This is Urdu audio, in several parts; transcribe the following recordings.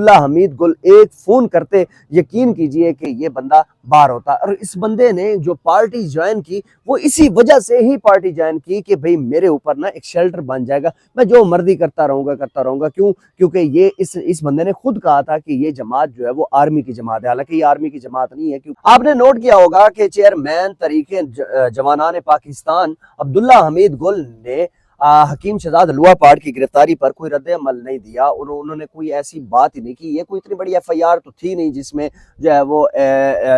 عبداللہ حمید گل ایک فون کرتے یقین کیجئے کہ یہ بندہ باہر ہوتا. اور اس بندے نے جو پارٹی جوائن کی وہ اسی وجہ سے ہی پارٹی جوائن کی کہ بھئی میرے اوپر نا ایک شیلٹر بن جائے گا, میں جو مرضی کرتا رہوں گا. کیوں؟ کیونکہ یہ اس بندے نے خود کہا تھا کہ یہ جماعت جو ہے وہ آرمی کی جماعت ہے, حالانکہ یہ آرمی کی جماعت نہیں ہے. آپ نے نوٹ کیا ہوگا کہ چیئرمین تحریک جوانان پاکستان عبداللہ حمید گل نے حکیم شہزاد لوا پاٹ کی گرفتاری پر کوئی رد عمل نہیں دیا. انہوں نے کوئی ایسی بات ہی نہیں کی. یہ کوئی اتنی بڑی ایف آئی آر تو تھی نہیں جس میں جو ہے وہ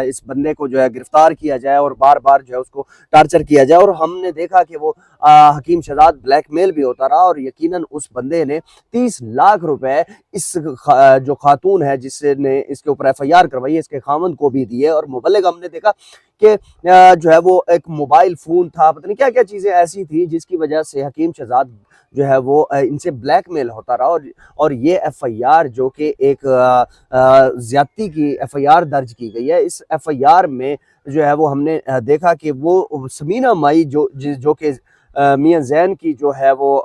اس بندے کو جو ہے گرفتار کیا جائے اور بار بار جو ہے اس کو ٹارچر کیا جائے. اور ہم نے دیکھا کہ وہ حکیم شہزاد بلیک میل بھی ہوتا رہا, اور یقیناً اس بندے نے 30 لاکھ روپے اس جو خاتون ہے جس نے اس کے اوپر ایف آئی آر کروائی ہے اس کے خاوند کو بھی دیے. اور مبلغ ہم نے دیکھا کہ جو ہے وہ ایک موبائل فون تھا, پتہ نہیں کیا کیا چیزیں ایسی تھی جس کی وجہ سے حکیم شہزاد جو ہے وہ ان سے بلیک میل ہوتا رہا. اور یہ ایف آئی آر جو کہ ایک زیادتی کی ایف آئی آر درج کی گئی ہے, اس ایف آئی آر میں جو ہے وہ ہم نے دیکھا کہ وہ سمینہ مائی جو کہ میاں زین کی جو ہے وہ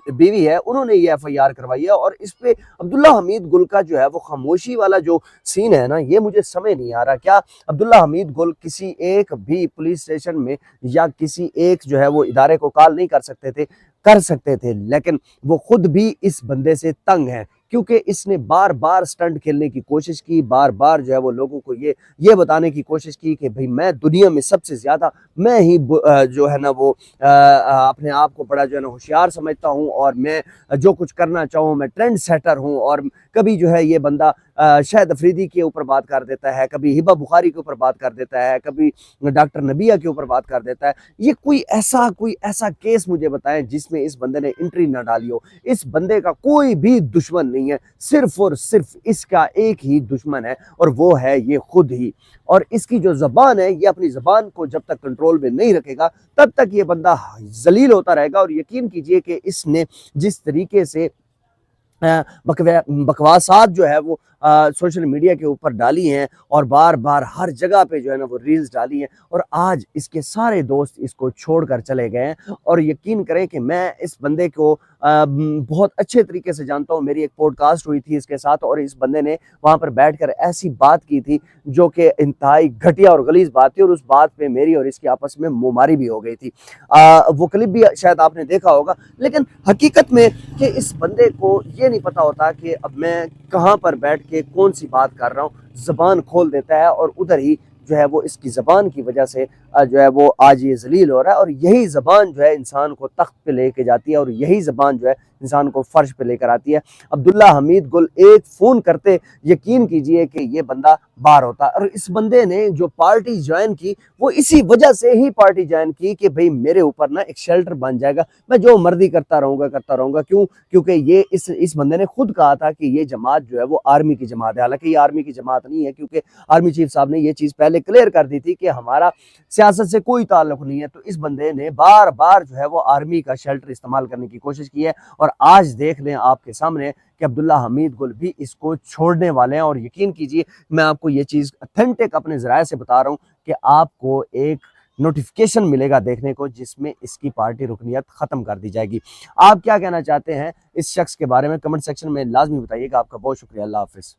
بیوی ہے, انہوں نے یہ ایف آئی آر کروائی ہے. اور اس پہ عبداللہ حمید گل کا جو ہے وہ خاموشی والا جو سین ہے نا, یہ مجھے سمجھ نہیں آ رہا. کیا عبداللہ حمید گل کسی ایک بھی پولیس اسٹیشن میں یا کسی ایک جو ہے وہ ادارے کو کال نہیں کر سکتے تھے, لیکن وہ خود بھی اس بندے سے تنگ ہیں کیونکہ اس نے بار بار سٹنٹ کھیلنے کی کوشش کی, بار بار جو ہے وہ لوگوں کو یہ بتانے کی کوشش کی کہ بھئی میں دنیا میں سب سے زیادہ میں ہی جو ہے نا وہ اپنے آپ کو بڑا جو ہے نا ہوشیار سمجھتا ہوں, اور میں جو کچھ کرنا چاہوں میں ٹرینڈ سیٹر ہوں. اور کبھی جو ہے یہ بندہ شاہد افریدی کے اوپر بات کر دیتا ہے, کبھی ہبہ بخاری کے اوپر بات کر دیتا ہے, کبھی ڈاکٹر نبیہ کے اوپر بات کر دیتا ہے. یہ کوئی ایسا کیس مجھے بتائیں جس میں اس بندے نے انٹری نہ ڈالی ہو. اس بندے کا کوئی بھی دشمن نہیں ہے, صرف اور صرف اس کا ایک ہی دشمن ہے, اور وہ ہے یہ خود ہی. اور اس کی جو زبان ہے, یہ اپنی زبان کو جب تک کنٹرول میں نہیں رکھے گا تب تک یہ بندہ ذلیل ہوتا رہے گا. اور یقین کیجئے کہ اس نے جس طریقے سے بکواسات جو ہے وہ سوشل میڈیا کے اوپر ڈالی ہیں, اور بار بار ہر جگہ پہ جو ہے نا وہ ریلز ڈالی ہیں, اور آج اس کے سارے دوست اس کو چھوڑ کر چلے گئے ہیں. اور یقین کریں کہ میں اس بندے کو بہت اچھے طریقے سے جانتا ہوں. میری ایک پوڈ کاسٹ ہوئی تھی اس کے ساتھ, اور اس بندے نے وہاں پر بیٹھ کر ایسی بات کی تھی جو کہ انتہائی گھٹیا اور غلیظ بات تھی, اور اس بات پہ میری اور اس کی آپس میں منہ بھی ہو گئی تھی. وہ کلپ بھی شاید آپ نے دیکھا ہوگا. لیکن حقیقت میں کہ اس بندے کو یہ نہیں پتا ہوتا کہ اب میں کہاں پر بیٹھ کے کون سی بات کر رہا ہوں, زبان کھول دیتا ہے اور ادھر ہی جو ہے وہ اس کی زبان کی وجہ سے جو ہے وہ آج یہ ذلیل ہو رہا ہے. اور یہی زبان جو ہے انسان کو تخت پہ لے کے جاتی ہے, اور یہی زبان جو ہے انسان کو فرش پہ لے کر آتی ہے. عبداللہ حمید گل ایک فون کرتے یقین کیجئے کہ یہ بندہ باہر ہوتا. اور اس بندے نے جو پارٹی جوائن کی وہ اسی وجہ سے ہی پارٹی جوائن کی کہ بھئی میرے اوپر نا ایک شیلٹر بن جائے گا, میں جو مرضی کرتا رہوں گا. کیوں؟ کیونکہ یہ اس بندے نے خود کہا تھا کہ یہ جماعت جو ہے وہ آرمی کی جماعت ہے, حالانکہ یہ آرمی کی جماعت نہیں ہے, کیونکہ آرمی چیف صاحب نے یہ چیز پہلے کلیئر کر دی تھی کہ ہمارا سیاست سے کوئی تعلق نہیں ہے. تو اس بندے نے بار بار جو ہے وہ آرمی کا شیلٹر استعمال کرنے کی کوشش کی ہے, اور آج دیکھ لیں آپ کے سامنے کہ عبداللہ حمید گل بھی اس کو چھوڑنے والے ہیں. اور یقین کیجئے میں آپ کو یہ چیز اتھینٹک اپنے ذرائع سے بتا رہا ہوں کہ آپ کو ایک نوٹیفیکیشن ملے گا دیکھنے کو جس میں اس کی پارٹی رکنیت ختم کر دی جائے گی. آپ کیا کہنا چاہتے ہیں اس شخص کے بارے میں کمنٹ سیکشن میں لازمی بتائیے گا. آپ کا بہت شکریہ. اللہ حافظ.